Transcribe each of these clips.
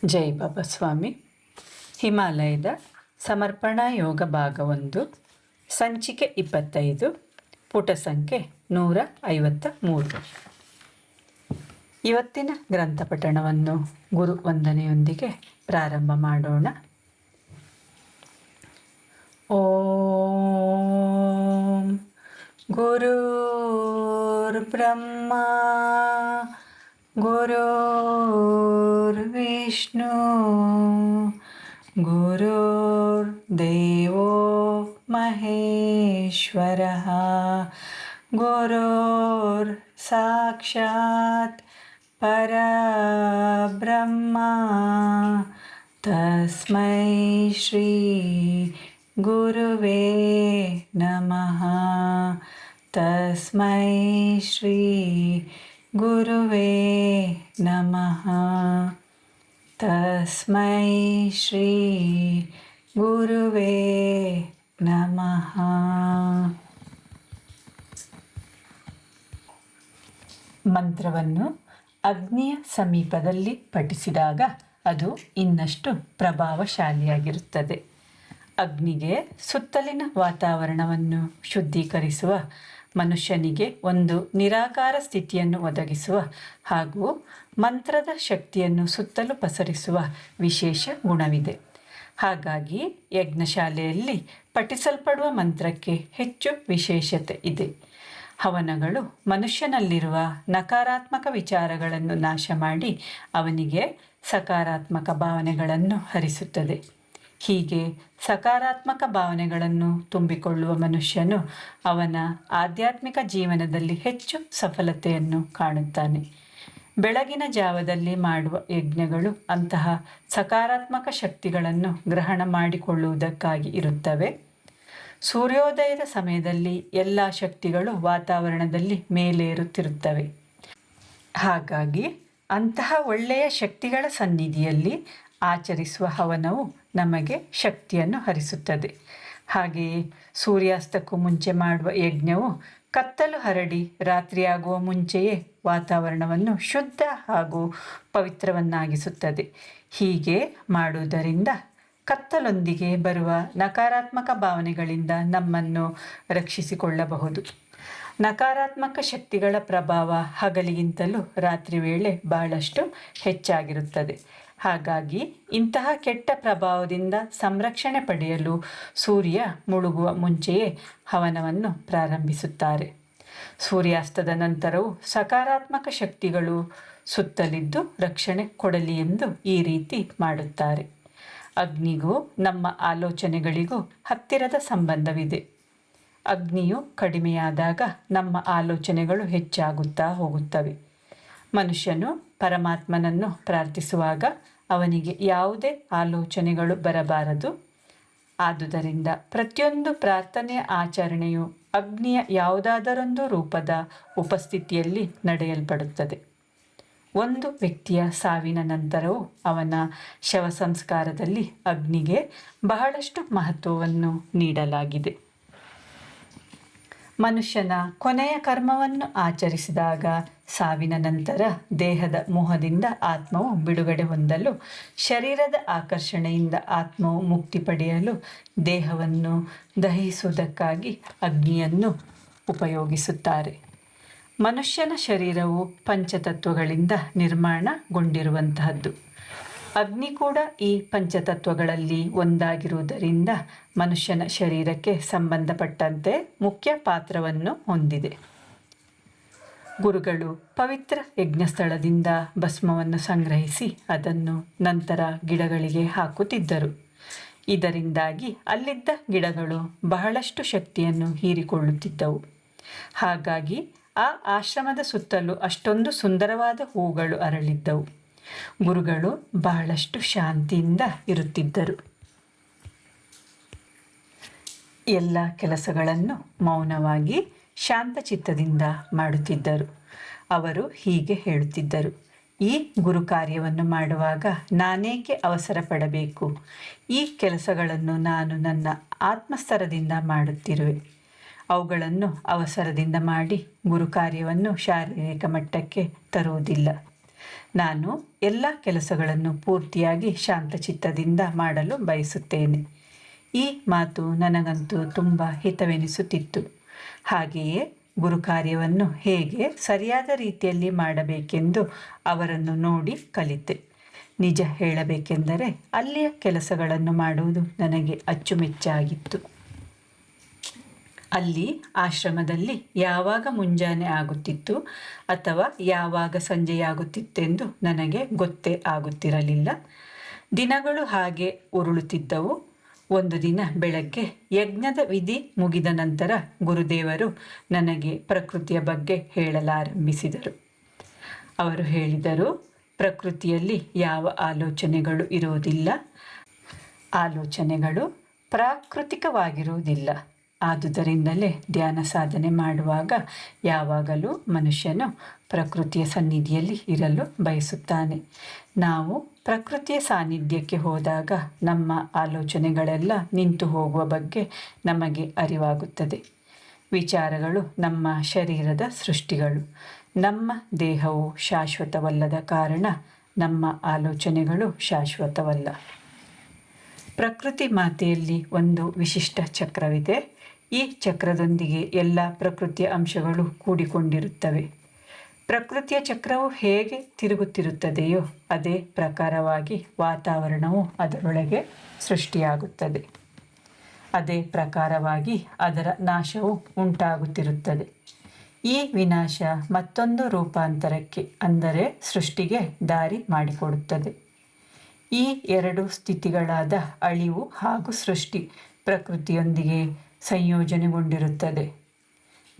ಜೈ ಬಾಬಾ ಸ್ವಾಮಿ. ಹಿಮಾಲಯದ ಸಮರ್ಪಣಾ ಯೋಗ ಭಾಗ 1, ಸಂಚಿಕೆ 25, ಪುಟ ಸಂಖ್ಯೆ 153. ಇವತ್ತಿನ ಗ್ರಂಥ ಪಠಣವನ್ನು ಗುರು ವಂದನೆಯೊಂದಿಗೆ ಪ್ರಾರಂಭ ಮಾಡೋಣ. ಓಂ ಗುರುರ್ ಬ್ರಹ್ಮ ಗುರುರ್ವಿಷ್ಣು ಗುರುರ್ದೇವೋ ಮಹೇಶ್ವರಃ ಗುರುರ್ ಸಾಕ್ಷಾತ್ ಪರಬ್ರಹ್ಮ ತಸ್ಮೈ ಶ್ರೀ ಗುರುವೇ ನಮಃ. ತಸ್ಮೈ ಶ್ರೀ ಗುರುವೇ ನಮಃ. ತಸ್ಮೈ ಶ್ರೀ ಗುರುವೇ ನಮಃ. ಮಂತ್ರವನ್ನು ಅಗ್ನಿಯ ಸಮೀಪದಲ್ಲಿ ಪಠಿಸಿದಾಗ ಅದು ಇನ್ನಷ್ಟು ಪ್ರಭಾವಶಾಲಿಯಾಗಿರುತ್ತದೆ. ಅಗ್ನಿಗೆ ಸುತ್ತಲಿನ ವಾತಾವರಣವನ್ನು ಶುದ್ಧೀಕರಿಸುವ, ಮನುಷ್ಯನಿಗೆ ಒಂದು ನಿರಾಕಾರ ಸ್ಥಿತಿಯನ್ನು ಒದಗಿಸುವ ಹಾಗೂ ಮಂತ್ರದ ಶಕ್ತಿಯನ್ನು ಸುತ್ತಲೂ ಪಸರಿಸುವ ವಿಶೇಷ ಗುಣವಿದೆ. ಹಾಗಾಗಿ ಯಜ್ಞಶಾಲೆಯಲ್ಲಿ ಪಠಿಸಲ್ಪಡುವ ಮಂತ್ರಕ್ಕೆ ಹೆಚ್ಚು ವಿಶೇಷತೆ ಇದೆ. ಹವನಗಳು ಮನುಷ್ಯನಲ್ಲಿರುವ ನಕಾರಾತ್ಮಕ ವಿಚಾರಗಳನ್ನು ನಾಶ ಮಾಡಿ ಅವನಿಗೆ ಸಕಾರಾತ್ಮಕ ಭಾವನೆಗಳನ್ನು ಹರಿಸುತ್ತದೆ. ಹೀಗೆ ಸಕಾರಾತ್ಮಕ ಭಾವನೆಗಳನ್ನು ತುಂಬಿಕೊಳ್ಳುವ ಮನುಷ್ಯನು ಅವನ ಆಧ್ಯಾತ್ಮಿಕ ಜೀವನದಲ್ಲಿ ಹೆಚ್ಚು ಸಫಲತೆಯನ್ನು ಕಾಣುತ್ತಾನೆ. ಬೆಳಗಿನ ಜಾವದಲ್ಲಿ ಮಾಡುವ ಯಜ್ಞಗಳು ಅಂತಹ ಸಕಾರಾತ್ಮಕ ಶಕ್ತಿಗಳನ್ನು ಗ್ರಹಣ ಮಾಡಿಕೊಳ್ಳುವುದಕ್ಕಾಗಿ ಇರುತ್ತವೆ. ಸೂರ್ಯೋದಯದ ಸಮಯದಲ್ಲಿ ಎಲ್ಲ ಶಕ್ತಿಗಳು ವಾತಾವರಣದಲ್ಲಿ ಮೇಲೇರುತ್ತಿರುತ್ತವೆ. ಹಾಗಾಗಿ ಅಂತಹ ಒಳ್ಳೆಯ ಶಕ್ತಿಗಳ ಸನ್ನಿಧಿಯಲ್ಲಿ ಆಚರಿಸುವ ಹವನವು ನಮಗೆ ಶಕ್ತಿಯನ್ನು ಹರಿಸುತ್ತದೆ. ಹಾಗೆಯೇ ಸೂರ್ಯಾಸ್ತಕ್ಕೂ ಮುಂಚೆ ಮಾಡುವ ಯಜ್ಞವು ಕತ್ತಲು ಹರಡಿ ರಾತ್ರಿಯಾಗುವ ಮುಂಚೆಯೇ ವಾತಾವರಣವನ್ನು ಶುದ್ಧ ಹಾಗೂ ಪವಿತ್ರವನ್ನಾಗಿಸುತ್ತದೆ. ಹೀಗೆ ಮಾಡುವುದರಿಂದ ಕತ್ತಲೊಂದಿಗೆ ಬರುವ ನಕಾರಾತ್ಮಕ ಭಾವನೆಗಳಿಂದ ನಮ್ಮನ್ನು ರಕ್ಷಿಸಿಕೊಳ್ಳಬಹುದು. ನಕಾರಾತ್ಮಕ ಶಕ್ತಿಗಳ ಪ್ರಭಾವ ಹಗಲಿಗಿಂತಲೂ ರಾತ್ರಿ ವೇಳೆ ಬಹಳಷ್ಟು ಹೆಚ್ಚಾಗಿರುತ್ತದೆ. ಹಾಗಾಗಿ ಇಂತಹ ಕೆಟ್ಟ ಪ್ರಭಾವದಿಂದ ಸಂರಕ್ಷಣೆ ಪಡೆಯಲು ಸೂರ್ಯ ಮುಳುಗುವ ಮುಂಚೆಯೇ ಹವನವನ್ನು ಪ್ರಾರಂಭಿಸುತ್ತಾರೆ. ಸೂರ್ಯಾಸ್ತದ ನಂತರವೂ ಸಕಾರಾತ್ಮಕ ಶಕ್ತಿಗಳು ಸುತ್ತಲಿದ್ದು ರಕ್ಷಣೆ ಕೊಡಲಿ ಎಂದು ಈ ರೀತಿ ಮಾಡುತ್ತಾರೆ. ಅಗ್ನಿಗೂ ನಮ್ಮ ಆಲೋಚನೆಗಳಿಗೂ ಹತ್ತಿರದ ಸಂಬಂಧವಿದೆ. ಅಗ್ನಿಯು ಕಡಿಮೆಯಾದಾಗ ನಮ್ಮ ಆಲೋಚನೆಗಳು ಹೆಚ್ಚಾಗುತ್ತಾ ಹೋಗುತ್ತವೆ. ಮನುಷ್ಯನು ಪರಮಾತ್ಮನನ್ನು ಪ್ರಾರ್ಥಿಸುವಾಗ ಅವನಿಗೆ ಯಾವುದೇ ಆಲೋಚನೆಗಳು ಬರಬಾರದು. ಆದುದರಿಂದ ಪ್ರತಿಯೊಂದು ಪ್ರಾರ್ಥನೆಯ ಆಚರಣೆಯು ಅಗ್ನಿಯ ಯಾವುದಾದರೊಂದು ರೂಪದ ಉಪಸ್ಥಿತಿಯಲ್ಲಿ ನಡೆಯಲ್ಪಡುತ್ತದೆ. ಒಂದು ವ್ಯಕ್ತಿಯ ಸಾವಿನ ನಂತರವೂ ಅವನ ಶವ ಸಂಸ್ಕಾರದಲ್ಲಿ ಅಗ್ನಿಗೆ ಬಹಳಷ್ಟು ಮಹತ್ವವನ್ನು ನೀಡಲಾಗಿದೆ. ಮನುಷ್ಯನ ಕೊನೆಯ ಕರ್ಮವನ್ನು ಆಚರಿಸಿದಾಗ ಸಾವಿನ ನಂತರ ದೇಹದ ಮೋಹದಿಂದ ಆತ್ಮವು ಬಿಡುಗಡೆ ಹೊಂದಲು, ಶರೀರದ ಆಕರ್ಷಣೆಯಿಂದ ಆತ್ಮವು ಮುಕ್ತಿ ಪಡೆಯಲು ದೇಹವನ್ನು ದಹಿಸುವುದಕ್ಕಾಗಿ ಅಗ್ನಿಯನ್ನು ಉಪಯೋಗಿಸುತ್ತಾರೆ. ಮನುಷ್ಯನ ಶರೀರವು ಪಂಚತತ್ವಗಳಿಂದ ನಿರ್ಮಾಣಗೊಂಡಿರುವಂತಹದ್ದು. ಅಗ್ನಿ ಕೂಡ ಈ ಪಂಚತತ್ವಗಳಲ್ಲಿ ಒಂದಾಗಿರುವುದರಿಂದ ಮನುಷ್ಯನ ಶರೀರಕ್ಕೆ ಸಂಬಂಧಪಟ್ಟಂತೆ ಮುಖ್ಯ ಪಾತ್ರವನ್ನು ಹೊಂದಿದೆ. ಗುರುಗಳು ಪವಿತ್ರ ಯಜ್ಞಸ್ಥಳದಿಂದ ಭಸ್ಮವನ್ನು ಸಂಗ್ರಹಿಸಿ ಅದನ್ನು ನಂತರ ಗಿಡಗಳಿಗೆ ಹಾಕುತ್ತಿದ್ದರು. ಇದರಿಂದಾಗಿ ಅಲ್ಲಿದ್ದ ಗಿಡಗಳು ಬಹಳಷ್ಟು ಶಕ್ತಿಯನ್ನು ಹೀರಿಕೊಳ್ಳುತ್ತಿದ್ದವು. ಹಾಗಾಗಿ ಆ ಆಶ್ರಮದ ಸುತ್ತಲೂ ಅಷ್ಟೊಂದು ಸುಂದರವಾದ ಹೂಗಳು ಅರಳಿದ್ದವು. ಗುರುಗಳು ಬಹಳಷ್ಟು ಶಾಂತಿಯಿಂದ ಇರುತ್ತಿದ್ದರು. ಎಲ್ಲ ಕೆಲಸಗಳನ್ನು ಮೌನವಾಗಿ ಶಾಂತಚಿತ್ತದಿಂದ ಮಾಡುತ್ತಿದ್ದರು. ಅವರು ಹೀಗೆ ಹೇಳುತ್ತಿದ್ದರು: ಈ ಗುರು ಕಾರ್ಯವನ್ನು ಮಾಡುವಾಗ ನಾನೇಕೆ ಅವಸರ ಪಡಬೇಕು? ಈ ಕೆಲಸಗಳನ್ನು ನಾನು ನನ್ನ ಆತ್ಮಸ್ತರದಿಂದ ಮಾಡುತ್ತಿರುವೆ. ಅವುಗಳನ್ನು ಅವಸರದಿಂದ ಮಾಡಿ ಗುರು ಕಾರ್ಯವನ್ನು ಶಾರೀರಿಕ ಮಟ್ಟಕ್ಕೆ ತರುವುದಿಲ್ಲ. ನಾನು ಎಲ್ಲ ಕೆಲಸಗಳನ್ನು ಪೂರ್ತಿಯಾಗಿ ಶಾಂತಚಿತ್ತದಿಂದ ಮಾಡಲು ಬಯಸುತ್ತೇನೆ. ಈ ಮಾತು ನನಗಂತೂ ತುಂಬ ಹಿತವೆನಿಸುತ್ತಿತ್ತು. ಹಾಗೆಯೇ ಗುರು ಕಾರ್ಯವನ್ನು ಹೇಗೆ ಸರಿಯಾದ ರೀತಿಯಲ್ಲಿ ಮಾಡಬೇಕೆಂದು ಅವರನ್ನು ನೋಡಿ ಕಲಿತೆ. ನಿಜ ಹೇಳಬೇಕೆಂದರೆ ಅಲ್ಲಿಯ ಕೆಲಸಗಳನ್ನು ಮಾಡುವುದು ನನಗೆ ಅಚ್ಚುಮೆಚ್ಚಾಗಿತ್ತು. ಅಲ್ಲಿ ಆಶ್ರಮದಲ್ಲಿ ಯಾವಾಗ ಮುಂಜಾನೆ ಆಗುತ್ತಿತ್ತು ಅಥವಾ ಯಾವಾಗ ಸಂಜೆಯಾಗುತ್ತಿತ್ತೆಂದು ನನಗೆ ಗೊತ್ತೇ ಆಗುತ್ತಿರಲಿಲ್ಲ. ದಿನಗಳು ಹಾಗೆ ಉರುಳುತ್ತಿದ್ದವು. ಒಂದು ದಿನ ಬೆಳಗ್ಗೆ ಯಜ್ಞದ ವಿಧಿ ಮುಗಿದ ನಂತರ ಗುರುದೇವರು ನನಗೆ ಪ್ರಕೃತಿಯ ಬಗ್ಗೆ ಹೇಳಲಾರಂಭಿಸಿದರು. ಅವರು ಹೇಳಿದರು, ಪ್ರಕೃತಿಯಲ್ಲಿ ಯಾವ ಆಲೋಚನೆಗಳು ಇರುವುದಿಲ್ಲ. ಆಲೋಚನೆಗಳು ಪ್ರಾಕೃತಿಕವಾಗಿರುವುದಿಲ್ಲ. ಆದುದರಿಂದಲೇ ಧ್ಯಾನ ಸಾಧನೆ ಮಾಡುವಾಗ ಯಾವಾಗಲೂ ಮನುಷ್ಯನು ಪ್ರಕೃತಿಯ ಸನ್ನಿಧಿಯಲ್ಲಿ ಇರಲು ಬಯಸುತ್ತಾನೆ. ನಾವು ಪ್ರಕೃತಿಯ ಸಾನ್ನಿಧ್ಯಕ್ಕೆ ಹೋದಾಗ ನಮ್ಮ ಆಲೋಚನೆಗಳೆಲ್ಲ ನಿಂತು ಹೋಗುವ ಬಗ್ಗೆ ನಮಗೆ ಅರಿವಾಗುತ್ತದೆ. ವಿಚಾರಗಳು ನಮ್ಮ ಶರೀರದ ಸೃಷ್ಟಿಗಳು. ನಮ್ಮ ದೇಹವು ಶಾಶ್ವತವಲ್ಲದ ಕಾರಣ ನಮ್ಮ ಆಲೋಚನೆಗಳು ಶಾಶ್ವತವಲ್ಲ. ಪ್ರಕೃತಿ ಮಾತೆಯಲ್ಲಿ ಒಂದು ವಿಶಿಷ್ಟ ಚಕ್ರವಿದೆ. ಈ ಚಕ್ರದೊಂದಿಗೆ ಎಲ್ಲ ಪ್ರಕೃತಿಯ ಅಂಶಗಳು ಕೂಡಿಕೊಂಡಿರುತ್ತವೆ. ಪ್ರಕೃತಿಯ ಚಕ್ರವು ಹೇಗೆ ತಿರುಗುತ್ತಿರುತ್ತದೆಯೋ ಅದೇ ಪ್ರಕಾರವಾಗಿ ವಾತಾವರಣವು ಅದರೊಳಗೆ ಸೃಷ್ಟಿಯಾಗುತ್ತದೆ. ಅದೇ ಪ್ರಕಾರವಾಗಿ ಅದರ ನಾಶವು ಉಂಟಾಗುತ್ತಿರುತ್ತದೆ. ಈ ವಿನಾಶ ಮತ್ತೊಂದು ರೂಪಾಂತರಕ್ಕೆ ಅಂದರೆ ಸೃಷ್ಟಿಗೆ ದಾರಿ ಮಾಡಿಕೊಡುತ್ತದೆ. ಈ ಎರಡು ಸ್ಥಿತಿಗಳಾದ ಅಳಿವು ಹಾಗೂ ಸೃಷ್ಟಿ ಪ್ರಕೃತಿಯೊಂದಿಗೆ ಸಂಯೋಜನೆಗೊಂಡಿರುತ್ತದೆ.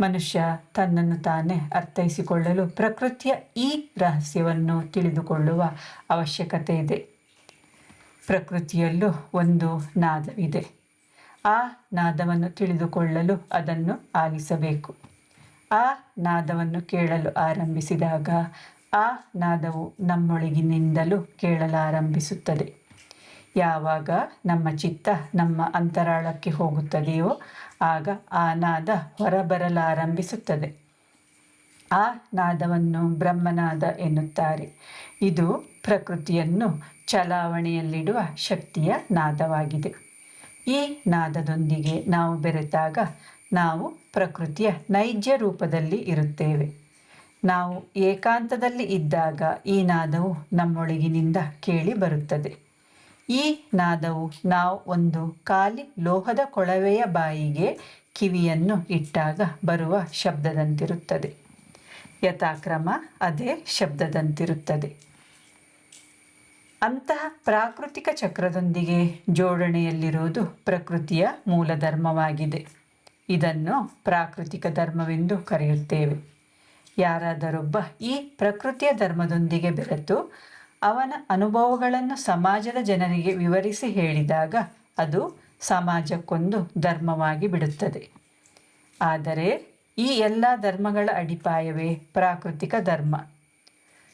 ಮನುಷ್ಯ ತನ್ನನ್ನು ತಾನೇ ಅರ್ಥೈಸಿಕೊಳ್ಳಲು ಪ್ರಕೃತಿಯ ಈ ರಹಸ್ಯವನ್ನು ತಿಳಿದುಕೊಳ್ಳುವ ಅವಶ್ಯಕತೆ ಇದೆ. ಪ್ರಕೃತಿಯಲ್ಲೂ ಒಂದು ನಾದವಿದೆ. ಆ ನಾದವನ್ನು ತಿಳಿದುಕೊಳ್ಳಲು ಅದನ್ನು ಆಲಿಸಬೇಕು. ಆ ನಾದವನ್ನು ಕೇಳಲು ಆರಂಭಿಸಿದಾಗ ಆ ನಾದವು ನಮ್ಮೊಳಗಿನಿಂದಲೂ ಕೇಳಲಾರಂಭಿಸುತ್ತದೆ. ಯಾವಾಗ ನಮ್ಮ ಚಿತ್ತ ನಮ್ಮ ಅಂತರಾಳಕ್ಕೆ ಹೋಗುತ್ತದೆಯೋ ಆಗ ಆ ನಾದ ಹೊರಬರಲಾರಂಭಿಸುತ್ತದೆ. ಆ ನಾದವನ್ನು ಬ್ರಹ್ಮನಾದ ಎನ್ನುತ್ತಾರೆ. ಇದು ಪ್ರಕೃತಿಯನ್ನು ಚಲಾವಣೆಯಲ್ಲಿಡುವ ಶಕ್ತಿಯ ನಾದವಾಗಿದೆ. ಈ ನಾದದೊಂದಿಗೆ ನಾವು ಬೆರೆತಾಗ ನಾವು ಪ್ರಕೃತಿಯ ನೈಜ ರೂಪದಲ್ಲಿ ಇರುತ್ತೇವೆ. ನಾವು ಏಕಾಂತದಲ್ಲಿ ಇದ್ದಾಗ ಈ ನಾದವು ನಮ್ಮೊಳಗಿನಿಂದ ಕೇಳಿ ಬರುತ್ತದೆ. ಈ ನಾದವು ನಾವು ಒಂದು ಖಾಲಿ ಲೋಹದ ಕೊಳವೆಯ ಬಾಯಿಗೆ ಕಿವಿಯನ್ನು ಇಟ್ಟಾಗ ಬರುವ ಶಬ್ದದಂತಿರುತ್ತದೆ. ಯಥಾಕ್ರಮ ಅದೇ ಶಬ್ದದಂತಿರುತ್ತದೆ. ಅಂತಹ ಪ್ರಾಕೃತಿಕ ಚಕ್ರದೊಂದಿಗೆ ಜೋಡಣೆಯಲ್ಲಿರುವುದು ಪ್ರಕೃತಿಯ ಮೂಲಧರ್ಮವಾಗಿದೆ. ಇದನ್ನು ಪ್ರಾಕೃತಿಕ ಧರ್ಮವೆಂದು ಕರೆಯುತ್ತೇವೆ. ಯಾರಾದರೊಬ್ಬ ಈ ಪ್ರಕೃತಿಯ ಧರ್ಮದೊಂದಿಗೆ ಬೆರೆತು ಅವನ ಅನುಭವಗಳನ್ನು ಸಮಾಜದ ಜನರಿಗೆ ವಿವರಿಸಿ ಹೇಳಿದಾಗ ಅದು ಸಮಾಜಕ್ಕೊಂದು ಧರ್ಮವಾಗಿ ಬಿಡುತ್ತದೆ. ಆದರೆ ಈ ಎಲ್ಲ ಧರ್ಮಗಳ ಅಡಿಪಾಯವೇ ಪ್ರಾಕೃತಿಕ ಧರ್ಮ.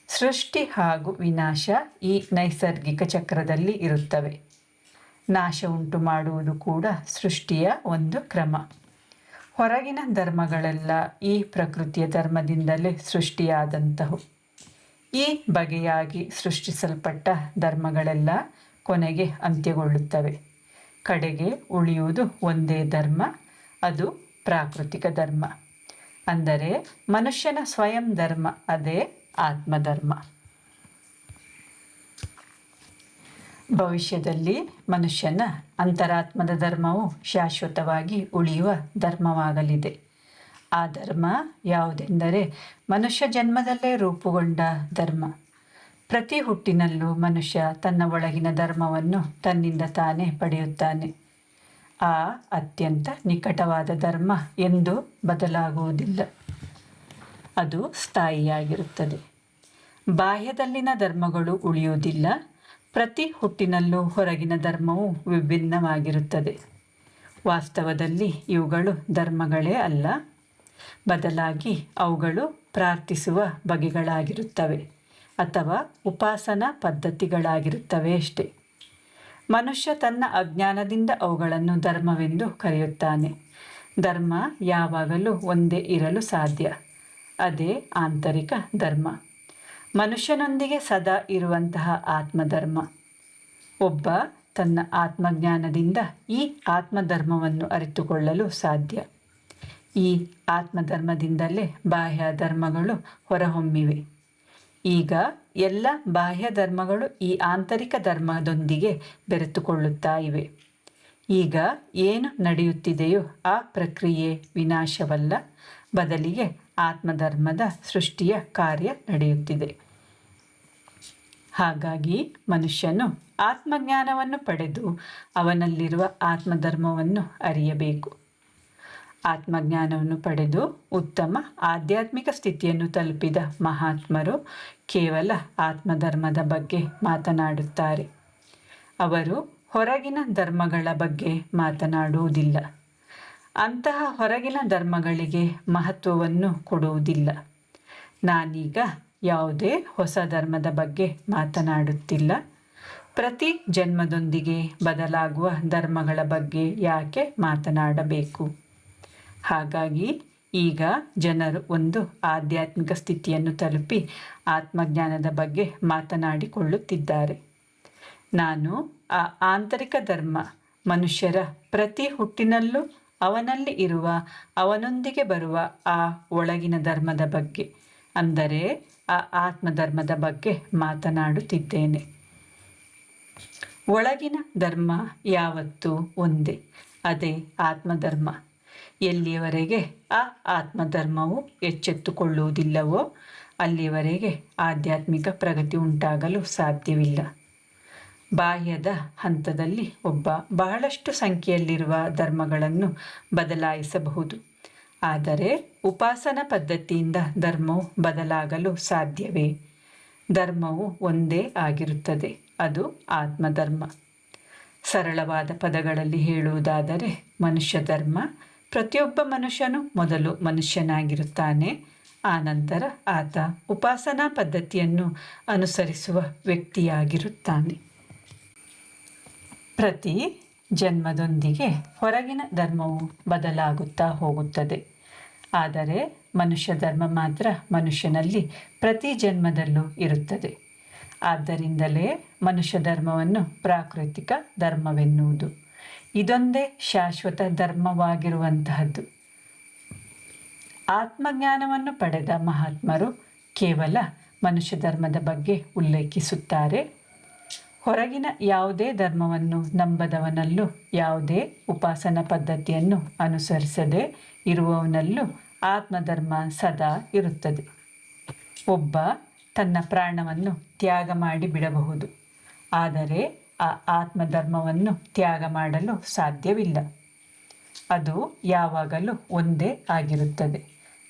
ಸೃಷ್ಟಿ ಹಾಗೂ ವಿನಾಶ ಈ ನೈಸರ್ಗಿಕ ಚಕ್ರದಲ್ಲಿ ಇರುತ್ತವೆ. ನಾಶ ಉಂಟು ಮಾಡುವುದು ಕೂಡ ಸೃಷ್ಟಿಯ ಒಂದು ಕ್ರಮ. ಹೊರಗಿನ ಧರ್ಮಗಳೆಲ್ಲ ಈ ಪ್ರಕೃತಿಯ ಧರ್ಮದಿಂದಲೇ ಸೃಷ್ಟಿಯಾದಂತಹವು. ಈ ಬಗೆಯಾಗಿ ಸೃಷ್ಟಿಸಲ್ಪಟ್ಟ ಧರ್ಮಗಳೆಲ್ಲ ಕೊನೆಗೆ ಅಂತ್ಯಗೊಳ್ಳುತ್ತವೆ. ಕಡೆಗೆ ಉಳಿಯುವುದು ಒಂದೇ ಧರ್ಮ, ಅದು ಪ್ರಾಕೃತಿಕ ಧರ್ಮ. ಅಂದರೆ ಮನುಷ್ಯನ ಸ್ವಯಂ ಧರ್ಮ, ಅದೇ ಆತ್ಮಧರ್ಮ. ಭವಿಷ್ಯದಲ್ಲಿ ಮನುಷ್ಯನ ಅಂತರಾತ್ಮದ ಧರ್ಮವು ಶಾಶ್ವತವಾಗಿ ಉಳಿಯುವ ಧರ್ಮವಾಗಲಿದೆ. ಆ ಧರ್ಮ ಯಾವುದೆಂದರೆ ಮನುಷ್ಯ ಜನ್ಮದಲ್ಲೇ ರೂಪುಗೊಂಡ ಧರ್ಮ. ಪ್ರತಿ ಹುಟ್ಟಿನಲ್ಲೂ ಮನುಷ್ಯ ತನ್ನ ಒಳಗಿನ ಧರ್ಮವನ್ನು ತನ್ನಿಂದ ತಾನೇ ಪಡೆಯುತ್ತಾನೆ. ಆ ಅತ್ಯಂತ ನಿಕಟವಾದ ಧರ್ಮ ಎಂದೂ ಬದಲಾಗುವುದಿಲ್ಲ. ಅದು ಸ್ಥಾಯಿಯಾಗಿರುತ್ತದೆ. ಬಾಹ್ಯದಲ್ಲಿನ ಧರ್ಮಗಳು ಉಳಿಯುವುದಿಲ್ಲ. ಪ್ರತಿ ಹುಟ್ಟಿನಲ್ಲೂ ಹೊರಗಿನ ಧರ್ಮವು ವಿಭಿನ್ನವಾಗಿರುತ್ತದೆ. ವಾಸ್ತವದಲ್ಲಿ ಇವುಗಳು ಧರ್ಮಗಳೇ ಅಲ್ಲ, ಬದಲಾಗಿ ಅವುಗಳು ಪ್ರಾರ್ಥಿಸುವ ಬಗೆಗಳಾಗಿರುತ್ತವೆ ಅಥವಾ ಉಪಾಸನಾ ಪದ್ಧತಿಗಳಾಗಿರುತ್ತವೆ ಅಷ್ಟೇ. ಮನುಷ್ಯ ತನ್ನ ಅಜ್ಞಾನದಿಂದ ಅವುಗಳನ್ನು ಧರ್ಮವೆಂದು ಕರೆಯುತ್ತಾನೆ. ಧರ್ಮ ಯಾವಾಗಲೂ ಒಂದೇ ಇರಲು ಸಾಧ್ಯ. ಅದೇ ಆಂತರಿಕ ಧರ್ಮ. ಮನುಷ್ಯನೊಂದಿಗೆ ಸದಾ ಇರುವಂತಹ ಆತ್ಮಧರ್ಮ. ಒಬ್ಬ ತನ್ನ ಆತ್ಮಜ್ಞಾನದಿಂದ ಈ ಆತ್ಮಧರ್ಮವನ್ನು ಅರಿತುಕೊಳ್ಳಲು ಸಾಧ್ಯ. ಈ ಆತ್ಮಧರ್ಮದಿಂದಲೇ ಬಾಹ್ಯ ಧರ್ಮಗಳು ಹೊರಹೊಮ್ಮಿವೆ. ಈಗ ಎಲ್ಲ ಬಾಹ್ಯ ಧರ್ಮಗಳು ಈ ಆಂತರಿಕ ಧರ್ಮದೊಂದಿಗೆ ಬೆರೆತುಕೊಳ್ಳುತ್ತಾ ಇವೆ. ಈಗ ಏನು ನಡೆಯುತ್ತಿದೆಯೋ ಆ ಪ್ರಕ್ರಿಯೆ ವಿನಾಶವಲ್ಲ, ಬದಲಿಗೆ ಆತ್ಮಧರ್ಮದ ಸೃಷ್ಟಿಯ ಕಾರ್ಯ ನಡೆಯುತ್ತಿದೆ. ಹಾಗಾಗಿ ಮನುಷ್ಯನು ಆತ್ಮಜ್ಞಾನವನ್ನು ಪಡೆದು ಅವನಲ್ಲಿರುವ ಆತ್ಮಧರ್ಮವನ್ನು ಅರಿಯಬೇಕು. ಆತ್ಮಜ್ಞಾನವನ್ನು ಪಡೆದು ಉತ್ತಮ ಆಧ್ಯಾತ್ಮಿಕ ಸ್ಥಿತಿಯನ್ನು ತಲುಪಿದ ಮಹಾತ್ಮರು ಕೇವಲ ಆತ್ಮಧರ್ಮದ ಬಗ್ಗೆ ಮಾತನಾಡುತ್ತಾರೆ. ಅವರು ಹೊರಗಿನ ಧರ್ಮಗಳ ಬಗ್ಗೆ ಮಾತನಾಡುವುದಿಲ್ಲ. ಅಂತಹ ಹೊರಗಿನ ಧರ್ಮಗಳಿಗೆ ಮಹತ್ವವನ್ನು ಕೊಡುವುದಿಲ್ಲ. ನಾನೀಗ ಯಾವುದೇ ಹೊಸ ಧರ್ಮದ ಬಗ್ಗೆ ಮಾತನಾಡುತ್ತಿಲ್ಲ. ಪ್ರತಿ ಜನ್ಮದೊಂದಿಗೆ ಬದಲಾಗುವ ಧರ್ಮಗಳ ಬಗ್ಗೆ ಯಾಕೆ ಮಾತನಾಡಬೇಕು? ಹಾಗಾಗಿ ಈಗ ಜನರು ಒಂದು ಆಧ್ಯಾತ್ಮಿಕ ಸ್ಥಿತಿಯನ್ನು ತಲುಪಿ ಆತ್ಮಜ್ಞಾನದ ಬಗ್ಗೆ ಮಾತನಾಡಿಕೊಳ್ಳುತ್ತಿದ್ದಾರೆ. ನಾನು ಆ ಆಂತರಿಕ ಧರ್ಮ, ಮನುಷ್ಯರ ಪ್ರತಿ ಹುಟ್ಟಿನಲ್ಲೂ ಅವನಲ್ಲಿ ಇರುವ, ಅವನೊಂದಿಗೆ ಬರುವ ಆ ಒಳಗಿನ ಧರ್ಮದ ಬಗ್ಗೆ, ಅಂದರೆ ಆ ಆತ್ಮಧರ್ಮದ ಬಗ್ಗೆ ಮಾತನಾಡುತ್ತಿದ್ದೇನೆ. ಒಳಗಿನ ಧರ್ಮ ಯಾವತ್ತೂ ಒಂದೇ, ಅದೇ ಆತ್ಮಧರ್ಮ. ಎಲ್ಲಿಯವರೆಗೆ ಆ ಆತ್ಮಧರ್ಮವು ಎಚ್ಚೆತ್ತುಕೊಳ್ಳುವುದಿಲ್ಲವೋ ಅಲ್ಲಿಯವರೆಗೆ ಆಧ್ಯಾತ್ಮಿಕ ಪ್ರಗತಿ ಉಂಟಾಗಲು ಸಾಧ್ಯವಿಲ್ಲ. ಬಾಹ್ಯದ ಹಂತದಲ್ಲಿ ಒಬ್ಬ ಬಹಳಷ್ಟು ಸಂಖ್ಯೆಯಲ್ಲಿರುವ ಧರ್ಮಗಳನ್ನು ಬದಲಾಯಿಸಬಹುದು. ಆದರೆ ಉಪಾಸನಾ ಪದ್ಧತಿಯಿಂದ ಧರ್ಮವು ಬದಲಾಗಲು ಸಾಧ್ಯವೇ? ಧರ್ಮವು ಒಂದೇ ಆಗಿರುತ್ತದೆ, ಅದು ಆತ್ಮಧರ್ಮ. ಸರಳವಾದ ಪದಗಳಲ್ಲಿ ಹೇಳುವುದಾದರೆ ಮನುಷ್ಯ ಧರ್ಮ, ಪ್ರತಿಯೊಬ್ಬ ಮನುಷ್ಯನು ಮೊದಲು ಮನುಷ್ಯನಾಗಿರುತ್ತಾನೆ. ಆನಂತರ ಆತ ಉಪಾಸನಾ ಪದ್ಧತಿಯನ್ನು ಅನುಸರಿಸುವ ವ್ಯಕ್ತಿಯಾಗಿರುತ್ತಾನೆ. ಪ್ರತಿ ಜನ್ಮದೊಂದಿಗೆ ಹೊರಗಿನ ಧರ್ಮವು ಬದಲಾಗುತ್ತಾ ಹೋಗುತ್ತದೆ. ಆದರೆ ಮನುಷ್ಯ ಧರ್ಮ ಮಾತ್ರ ಮನುಷ್ಯನಲ್ಲಿ ಪ್ರತಿ ಜನ್ಮದಲ್ಲೂ ಇರುತ್ತದೆ. ಆದ್ದರಿಂದಲೇ ಮನುಷ್ಯ ಧರ್ಮವನ್ನು ಪ್ರಾಕೃತಿಕ ಧರ್ಮವೆನ್ನುವುದು. ಇದೊಂದೇ ಶಾಶ್ವತ ಧರ್ಮವಾಗಿರುವಂತಹದ್ದು. ಆತ್ಮಜ್ಞಾನವನ್ನು ಪಡೆದ ಮಹಾತ್ಮರು ಕೇವಲ ಮನುಷ್ಯ ಧರ್ಮದ ಬಗ್ಗೆ ಉಲ್ಲೇಖಿಸುತ್ತಾರೆ. ಹೊರಗಿನ ಯಾವುದೇ ಧರ್ಮವನ್ನು ನಂಬದವನಲ್ಲೂ, ಯಾವುದೇ ಉಪಾಸನಾ ಪದ್ಧತಿಯನ್ನು ಅನುಸರಿಸದೆ ಇರುವವನಲ್ಲೂ ಆತ್ಮಧರ್ಮ ಸದಾ ಇರುತ್ತದೆ. ಒಬ್ಬ ತನ್ನ ಪ್ರಾಣವನ್ನು ತ್ಯಾಗ ಮಾಡಿ ಬಿಡಬಹುದು, ಆದರೆ ಆ ಆತ್ಮಧರ್ಮವನ್ನು ತ್ಯಾಗ ಮಾಡಲು ಸಾಧ್ಯವಿಲ್ಲ. ಅದು ಯಾವಾಗಲೂ ಒಂದೇ ಆಗಿರುತ್ತದೆ,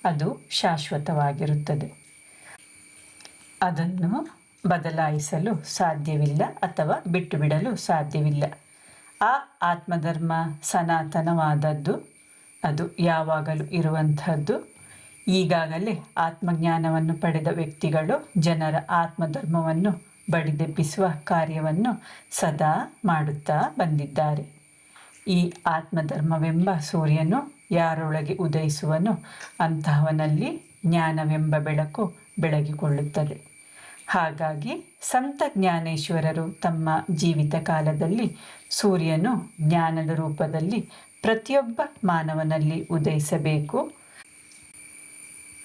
ಅದು ಶಾಶ್ವತವಾಗಿರುತ್ತದೆ. ಅದನ್ನು ಬದಲಾಯಿಸಲು ಸಾಧ್ಯವಿಲ್ಲ ಅಥವಾ ಬಿಟ್ಟು ಬಿಡಲು ಸಾಧ್ಯವಿಲ್ಲ. ಆ ಆತ್ಮಧರ್ಮ ಸನಾತನವಾದದ್ದು, ಅದು ಯಾವಾಗಲೂ ಇರುವಂತಹದ್ದು. ಈಗಾಗಲೇ ಆತ್ಮಜ್ಞಾನವನ್ನು ಪಡೆದ ವ್ಯಕ್ತಿಗಳು ಜನರ ಆತ್ಮಧರ್ಮವನ್ನು ಬಡಿದೆಬ್ಬಿಸುವ ಕಾರ್ಯವನ್ನು ಸದಾ ಮಾಡುತ್ತಾ ಬಂದಿದ್ದಾರೆ. ಈ ಆತ್ಮಧರ್ಮವೆಂಬ ಸೂರ್ಯನು ಯಾರೊಳಗೆ ಉದಯಿಸುವನೋ ಅಂತಹವನಲ್ಲಿ ಜ್ಞಾನವೆಂಬ ಬೆಳಕು ಬೆಳಗಿಕೊಳ್ಳುತ್ತದೆ. ಹಾಗಾಗಿ ಸಂತ ಜ್ಞಾನೇಶ್ವರರು ತಮ್ಮ ಜೀವಿತ ಕಾಲದಲ್ಲಿ ಸೂರ್ಯನು ಜ್ಞಾನದ ರೂಪದಲ್ಲಿ ಪ್ರತಿಯೊಬ್ಬ ಮಾನವನಲ್ಲಿ ಉದಯಿಸಬೇಕು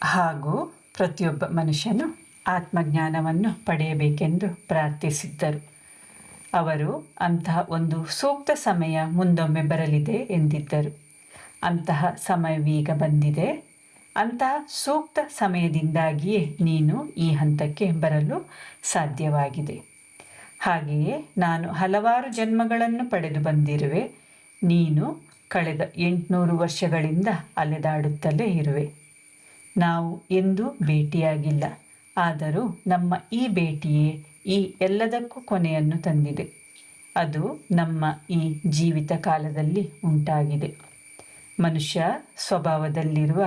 ಹಾಗೂ ಪ್ರತಿಯೊಬ್ಬ ಮನುಷ್ಯನು ಆತ್ಮಜ್ಞಾನವನ್ನು ಪಡೆಯಬೇಕೆಂದು ಪ್ರಾರ್ಥಿಸಿದ್ದರು. ಅವರು ಅಂತಹ ಒಂದು ಸೂಕ್ತ ಸಮಯ ಮುಂದೊಮ್ಮೆ ಬರಲಿದೆ ಎಂದಿದ್ದರು. ಅಂತಹ ಸಮಯವೀಗ ಬಂದಿದೆ. ಅಂತಹ ಸೂಕ್ತ ಸಮಯದಿಂದಾಗಿಯೇ ನೀನು ಈ ಹಂತಕ್ಕೆ ಬರಲು ಸಾಧ್ಯವಾಗಿದೆ. ಹಾಗೆಯೇ ನಾನು ಹಲವಾರು ಜನ್ಮಗಳನ್ನು ಪಡೆದು ಬಂದಿರುವೆ. ನೀನು ಕಳೆದ 800 ವರ್ಷಗಳಿಂದ ಅಲೆದಾಡುತ್ತಲೇ ಇರುವೆ. ನಾವು ಎಂದೂ ಭೇಟಿಯಾಗಿಲ್ಲ, ಆದರೂ ನಮ್ಮ ಈ ಭೇಟಿಯೇ ಈ ಎಲ್ಲದಕ್ಕೂ ಕೊನೆಯನ್ನು ತಂದಿದೆ. ಅದು ನಮ್ಮ ಈ ಜೀವಿತ ಕಾಲದಲ್ಲಿ ಉಂಟಾಗಿದೆ. ಮನುಷ್ಯ ಸ್ವಭಾವದಲ್ಲಿರುವ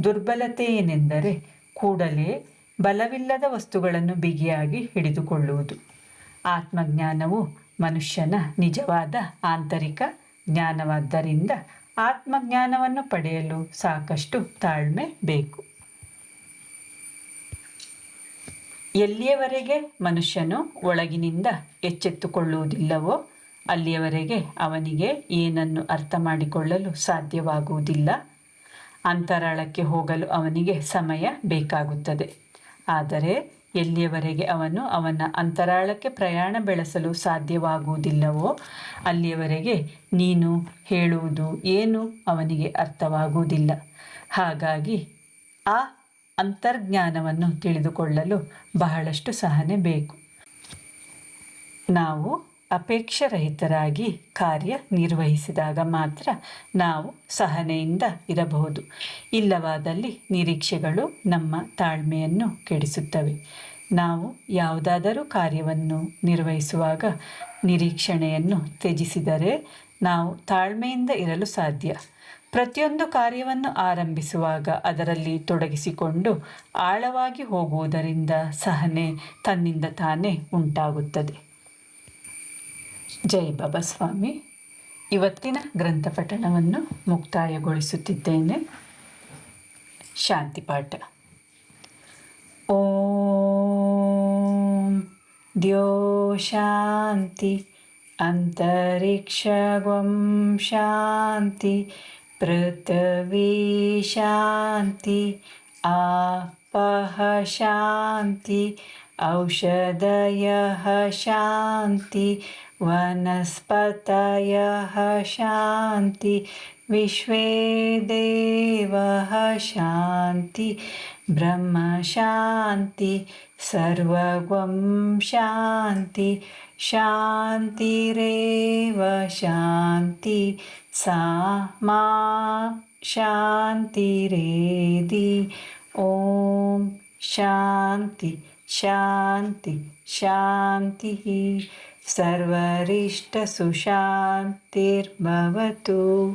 ದುರ್ಬಲತೆ ಏನೆಂದರೆ ಕೂಡಲೇ ಬಲವಿಲ್ಲದ ವಸ್ತುಗಳನ್ನು ಬಿಗಿಯಾಗಿ ಹಿಡಿದುಕೊಳ್ಳುವುದು. ಆತ್ಮಜ್ಞಾನವು ಮನುಷ್ಯನ ನಿಜವಾದ ಆಂತರಿಕ ಜ್ಞಾನವಾದ್ದರಿಂದ ಆತ್ಮಜ್ಞಾನವನ್ನು ಪಡೆಯಲು ಸಾಕಷ್ಟು ತಾಳ್ಮೆ ಬೇಕು. ಎಲ್ಲಿಯವರೆಗೆ ಮನುಷ್ಯನು ಒಳಗಿನಿಂದ ಎಚ್ಚೆತ್ತುಕೊಳ್ಳುವುದಿಲ್ಲವೋ ಅಲ್ಲಿಯವರೆಗೆ ಅವನಿಗೆ ಏನನ್ನು ಅರ್ಥ ಮಾಡಿಕೊಳ್ಳಲು ಸಾಧ್ಯವಾಗುವುದಿಲ್ಲ. ಅಂತರಾಳಕ್ಕೆ ಹೋಗಲು ಅವನಿಗೆ ಸಮಯ ಬೇಕಾಗುತ್ತದೆ. ಆದರೆ ಎಲ್ಲಿಯವರೆಗೆ ಅವನು ಅವನ ಅಂತರಾಳಕ್ಕೆ ಪ್ರಯಾಣ ಬೆಳೆಸಲು ಸಾಧ್ಯವಾಗುವುದಿಲ್ಲವೋ ಅಲ್ಲಿಯವರೆಗೆ ನೀನು ಹೇಳುವುದು ಏನು ಅವನಿಗೆ ಅರ್ಥವಾಗುವುದಿಲ್ಲ. ಹಾಗಾಗಿ ಆ ಅಂತರ್ಜ್ಞಾನವನ್ನು ತಿಳಿದುಕೊಳ್ಳಲು ಬಹಳಷ್ಟು ಸಹನೆ ಬೇಕು. ನಾವು ಅಪೇಕ್ಷರಹಿತರಾಗಿ ಕಾರ್ಯ ನಿರ್ವಹಿಸಿದಾಗ ಮಾತ್ರ ನಾವು ಸಹನೆಯಿಂದ ಇರಬಹುದು. ಇಲ್ಲವಾದಲ್ಲಿ ನಿರೀಕ್ಷೆಗಳು ನಮ್ಮ ತಾಳ್ಮೆಯನ್ನು ಕೆಡಿಸುತ್ತವೆ. ನಾವು ಯಾವುದಾದರೂ ಕಾರ್ಯವನ್ನು ನಿರ್ವಹಿಸುವಾಗ ನಿರೀಕ್ಷಣೆಯನ್ನು ತ್ಯಜಿಸಿದರೆ ನಾವು ತಾಳ್ಮೆಯಿಂದ ಇರಲು ಸಾಧ್ಯ. ಪ್ರತಿಯೊಂದು ಕಾರ್ಯವನ್ನು ಆರಂಭಿಸುವಾಗ ಅದರಲ್ಲಿ ತೊಡಗಿಸಿಕೊಂಡು ಆಳವಾಗಿ ಹೋಗುವುದರಿಂದ ಸಹನೆ ತನ್ನಿಂದ ತಾನೇ ಉಂಟಾಗುತ್ತದೆ. ಜೈ ಬಾಬಾ ಸ್ವಾಮಿ. ಇವತ್ತಿನ ಗ್ರಂಥ ಪಠಣವನ್ನು ಮುಕ್ತಾಯಗೊಳಿಸುತ್ತಿದ್ದೇನೆ. ಶಾಂತಿ ಪಾಠ. ಓಂ ದ್ಯೋ ಶಾಂತಿ ಅಂತರಿಕ್ಷಂ ಶಾಂತಿ ಪೃಥ್ವೀ ಶಾಂತಿ ಆಪಃ ಶಾಂತಿ ಔಷಧಯಃ ಶಾಂತಿ ವನಸ್ಪತಯಃ ಶಾಂತಿ ವಿಶ್ವೇ ದೇವಃ ಶಾಂತಿ ಬ್ರಹ್ಮ ಶಾಂತಿ ಸರ್ವಗಂ ಶಾಂತಿ ಶಾಂತಿರೇವ ಶಾಂತಿ ಸಾ ಮಾ ಶಾಂತಿರೇಧಿ. ಓಂ ಶಾಂತಿ ಶಾಂತಿ ಶಾಂತಿ. ಸರ್ವರಿಷ್ಟ ಸುಶಾಂತಿರ್ಭವತು.